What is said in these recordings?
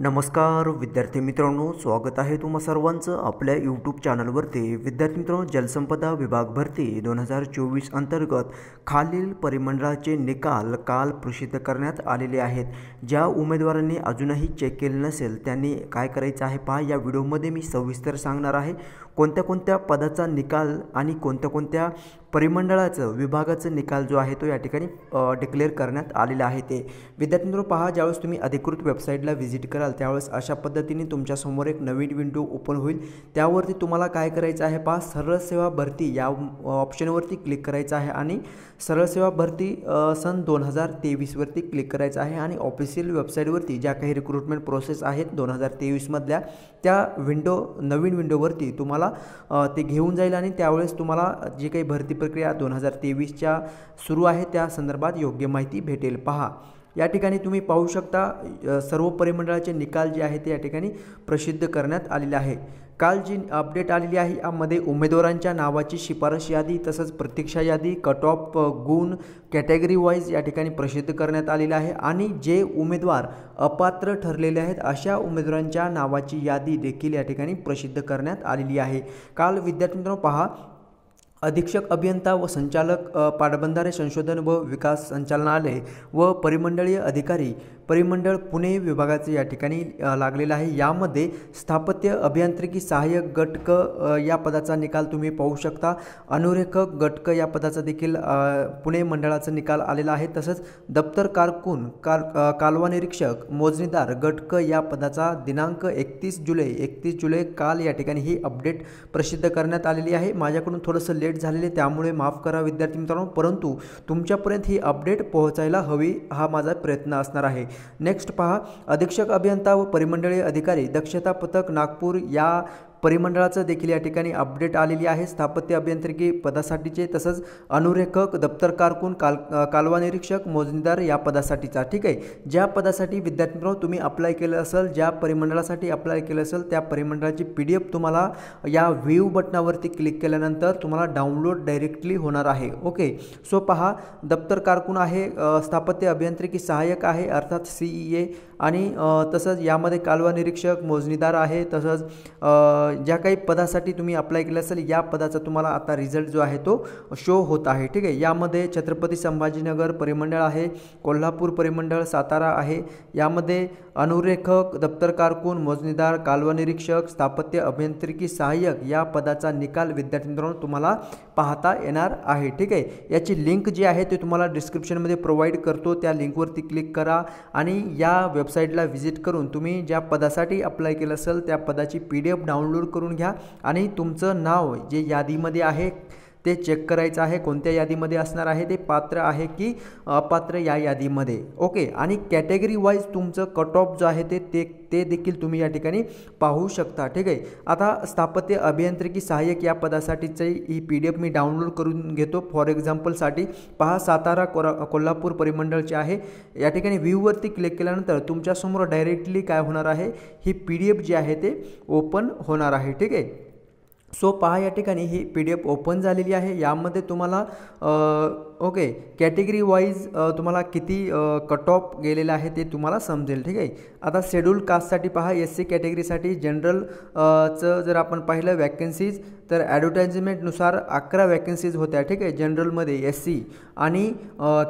नमस्कार विद्यार्थी मित्रांनो, स्वागत आहे तुम्हा सर्वांचं आपल्या यूट्यूब चॅनलवरती। विद्यार्थी मित्रांनो, जलसंपदा विभाग भरती 2024 अंतर्गत खालील परिमंडळाचे निकाल काल प्रसिद्ध करण्यात आलेले आहेत। ज्या उमेदवारांनी अजूनही चेक केले नसेल त्यांनी काय करायचं आहे पहा, या व्हिडिओमध्ये मी सविस्तर सांगणार आहे कोणत्या कोणत्या पदाचा निकाल आणि कोणत्या कोणत्या परिमंडळाचं विभागाचं निकाल जो आहे तो या ठिकाणी डिक्लेअर करण्यात आलेला आहे। ते विद्यार्थी मित्रांनो पहा, ज्यावेळेस तुम्ही अधिकृत वेबसाईटला व्हिजिट कराल त्यावेळेस अशा पद्धतीने तुमच्यासमोर एक नवीन विंडो ओपन होईल। त्यावरती तुम्हाला काय करायचं आहे पहा, सरळ सेवा भरती या ऑप्शनवरती क्लिक करायचं आहे आणि सरळ सेवा भरती सन 2023 वरती क्लिक करायचं आहे आणि ऑफिशियल वेबसाईटवरती ज्या काही रिक्रुटमेंट प्रोसेस आहेत 2023 मधल्या त्या नवीन विंडोवरती तुम्हाला ते घेऊन जाईल आणि त्यावेळेस तुम्हाला जी काही भरती प्रक्रिया 2023च्या सुरू आहे त्या संदर्भात योग्य माहिती भेटेल। पहा, या ठिकाणी तुम्ही पाहू शकता सर्व परिमंडळाचे निकाल जे आहे ते या ठिकाणी प्रसिद्ध करण्यात आलेले आहे। काल जी अपडेट आलेली आहे यामध्ये उमेदवारांच्या नावाची शिफारस यादी तसंच प्रतीक्षा यादी, कट ऑफ गुण कॅटेगरी वाईज या ठिकाणी प्रसिद्ध करण्यात आलेले आहे आणि जे उमेदवार अपात्र ठरलेले आहेत अशा उमेदवारांच्या नावाची यादी देखील या ठिकाणी प्रसिद्ध करण्यात आलेली आहे। काल विद्यार्थी मित्रांनो पहा, अधीक्षक अभियंता व संचालक पाटबंधारे संशोधन व विकास संचालनालय व परिमंडळीय अधिकारी परिमंडळ पुणे विभागाचे या ठिकाणी लागलेला आहे। यामध्ये स्थापत्य अभियांत्रिकी सहाय्यक गट क या पदाचा निकाल तुम्ही पाहू शकता। अनुरेखक गट क या पदाचा देखील पुणे मंडळाचा निकाल आलेला आहे। तसंच दप्तर कारकून कालवा निरीक्षक मोजणीदार गट क या पदाचा दिनांक 31 जुलै काल या ठिकाणी ही अपडेट प्रसिद्ध करण्यात आलेली आहे। माझ्याकडून थोडंसं लेट झालेले त्यामुळे माफ करा विद्यार्थी मित्रांनो, परंतु तुमच्यापर्यंत ही अपडेट पोहोचायला हवी हा माझा प्रयत्न असणार आहे। नेक्स्ट पहा, अधीक्षक अभियंता व परिमंडळीय अधिकारी दक्षता पथक नागपूर या परिमंडळाचं देखील या ठिकाणी अपडेट आलेली आहे। स्थापत्य अभियांत्रिकी पदासाठीचे तसंच अनुरेखक दप्तर कारकून कालवा निरीक्षक मोजणीदार या पदासाठीचा। ठीक आहे, ज्या पदासाठी विद्यार्थी मित्रांनो तुम्ही अप्लाय केलं असेल, ज्या परिमंडळासाठी अप्लाय केलं असेल त्या परिमंडळाची PDF तुम्हाला या व्ह्यू बटनावरती क्लिक केल्यानंतर तुम्हाला डाउनलोड डायरेक्टली होणार आहे। ओके, सो पहा, दप्तर कारकून आहे, स्थापत्य अभियांत्रिकी सहाय्यक आहे अर्थात CEA आणि तसंच यामध्ये कालवा निरीक्षक मोजणीदार आहे। तसंच ज्या काही पदासाठी तुम्ही अप्लाय केलं असेल या पदाचा तुम्हाला आता रिझल्ट जो आहे तो शो होत आहे। ठीक आहे, यामध्ये छत्रपती संभाजीनगर परिमंडळ आहे, कोल्हापूर परिमंडळ, सातारा आहे। यामध्ये अनुरेखक दप्तर कारकून मोजणीदार कालवा निरीक्षक स्थापत्य अभियांत्रिकी सहाय्यक या पदाचा निकाल विद्यार्थी मित्रांनो तुम्हाला पाहता येणार आहे। ठीक आहे, याची लिंक जी आहे ते तुम्हाला डिस्क्रिप्शनमध्ये प्रोव्हाइड करतो, त्या लिंकवरती क्लिक करा आणि या वेबसाईटला व्हिजिट करून तुम्ही ज्या पदासाठी अप्लाय केलं असेल त्या पदाची PDF डाउनलोड करून घ्या आणि तुमचं नाव जे यादीमध्ये आहे ते चेक करायचं आहे, कोणत्या यादीमध्ये असणार आहे, ते पात्र आहे की अपात्र या यादीमध्ये। ओके, आणि कॅटेगरी वाईज तुमचं कट ऑफ जो आहे ते देखील तुम्ही या ठिकाणी पाहू शकता। ठीक आहे, आता स्थापत्य अभियांत्रिकी सहाय्यक या पदासाठीची ही PDF मी डाउनलोड करून घेतो फॉर एक्झाम्पलसाठी। पहा, सातारा कोल्हापूर परिमंडळचे आहे। या ठिकाणी व्ह्यूवरती क्लिक केल्यानंतर तुमच्यासमोर डायरेक्टली काय होणार आहे, ही PDF जी आहे ते ओपन होणार आहे। ठीक आहे, सो पहा, या ठिकाणी ही PDF ओपन झालेली आहे। यामध्ये तुम्हाला ओके कॅटेगरी वाईज तुम्हाला किती कट ऑफ गेलेला आहे ते तुम्हाला समजेल। ठीक आहे, आता शेड्यूल कास्टसाठी पहा, SC कॅटेगरीसाठी जनरलचं जर आपण पाहिलं वॅकन्सीज तर ॲडव्हर्टाइजमेंटनुसार 11 वॅकन्सीज होत्या। ठीक आहे, जनरलमध्ये SC आणि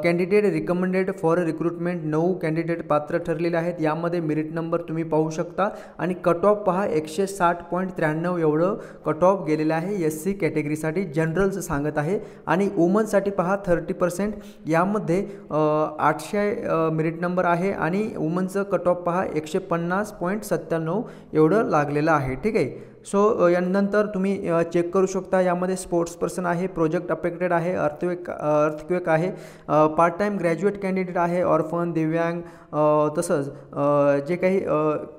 candidate recommended for recruitment 9 candidate पात्र ठरलेले आहेत। यामध्ये मेरिट नंबर तुम्ही पाहू शकता आणि कट ऑफ पहा 160.93 एवढं कट ऑफ गेलेलं आहे SC कॅटेगरीसाठी, जनरलचं सांगत आहे। आणि वुमनसाठी पहा 30%, यामध्ये 800 मेरिट नंबर आहे आणि वुमनचं कट ऑफ पहा 150.97 एवढं लागलेलं आहे। ठीक आहे, सो यानंतर तुम्ही चेक करू शकता, यामध्ये स्पोर्ट्स पर्सन आहे, प्रोजेक्ट अफेक्टेड आहे, अर्थक्वेक आहे, पार्ट टाइम ग्रॅज्युएट कॅन्डिडेट आहे, ऑर्फन, दिव्यांग, तसंच जे काही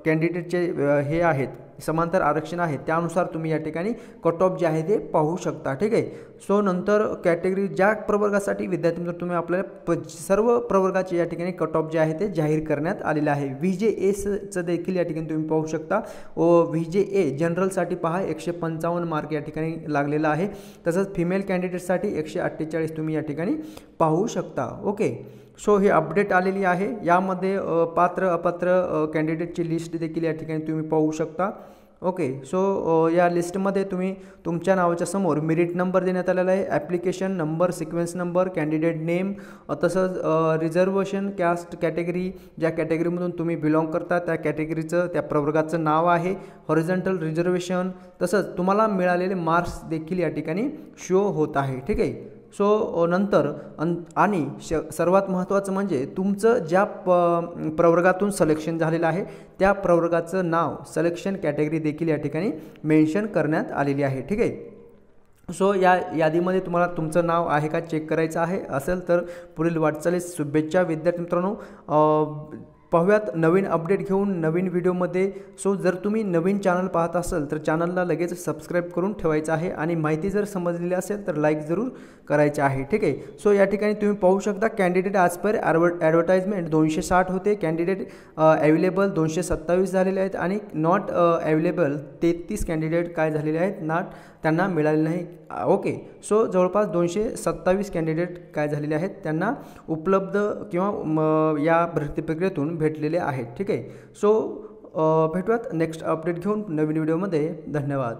कॅन्डिडेटचे हे आहेत समांतर आरक्षण आहे त्यानुसार तुम्ही या ठिकाणी कट ऑफ जे आहे ते पाहू शकता। ठीक आहे, सो नंतर कॅटेगरी ज्या प्रवर्गासाठी विद्यार्थी मित्र तुम्ही आपल्याला सर्व प्रवर्गाचे या ठिकाणी कट ऑफ जे आहे ते जाहीर करण्यात आलेले आहे। VJAचं देखील या ठिकाणी तुम्ही पाहू शकता व VJA जनरलसाठी पहा 155 मार्क या ठिकाणी लागलेला आहे। तसंच फिमेल कॅन्डिडेटसाठी 148 तुम्ही या ठिकाणी पाहू शकता। ओके, सो ही अपडेट आलेली आहे। यामध्ये पात्र अपात्र कॅन्डिडेटची लिस्ट देखील या ठिकाणी तुम्ही पाहू शकता। ओके, सो या लिस्टमध्ये तुम्ही तुमच्या नावाच्या समोर मेरिट नंबर देण्यात आलेला आहे, application number, sequence number, candidate name, तसंच रिझर्वेशन कास्ट कॅटेगरी, ज्या कॅटेगरीमधून तुम्ही बिलॉंग करता त्या कॅटेगरीचं त्या प्रवर्गाचं नाव आहे, हॉरिझॉन्टल रिझर्वेशन, तसंच तुम्हाला मिळालेले मार्क्स देखील या ठिकाणी शो होत आहे। ठीक आहे, सो नंतर आणि सर्वात महत्त्वाचं म्हणजे तुमचं ज्या प्रवर्गातून सिलेक्शन झालेलं आहे त्या प्रवर्गाचं नाव, सिलेक्शन कॅटेगरी देखील या ठिकाणी मेन्शन करण्यात आलेली आहे। ठीक आहे, सो या यादीमध्ये तुम्हाला तुमचं नाव आहे का चेक करायचं आहे, असेल तर पुढील वाटचालीस शुभेच्छा विद्यार्थी मित्रांनो। पाहूयात नवीन अपडेट घेऊन नवीन व्हिडिओमध्ये। सो जर तुम्ही नवीन चॅनल पाहत असाल तर चॅनलला लगेच सबस्क्राईब करून ठेवायचं आहे आणि माहिती जर समजलेली असेल तर लाईक जरूर करायचे आहे। ठीक आहे, सो या ठिकाणी तुम्ही पाहू शकता कॅन्डिडेट ॲज पर ॲडव्हर्टाइजमेंट 260 होते, कॅन्डिडेट अवेलेबल 227 झालेले आहेत आणि नॉट अवेलेबल 33 कॅन्डिडेट काय झालेले आहेत, त्यांना मिळाले नाही। ओके, सो जवळपास 227 कॅन्डिडेट काय झालेले आहेत त्यांना उपलब्ध किंवा या भरती प्रक्रियेतून भेटलेले आहेत। ठीक आहे, सो भेटूयात नेक्स्ट अपडेट घेऊन नवीन व्हिडिओमध्ये। धन्यवाद।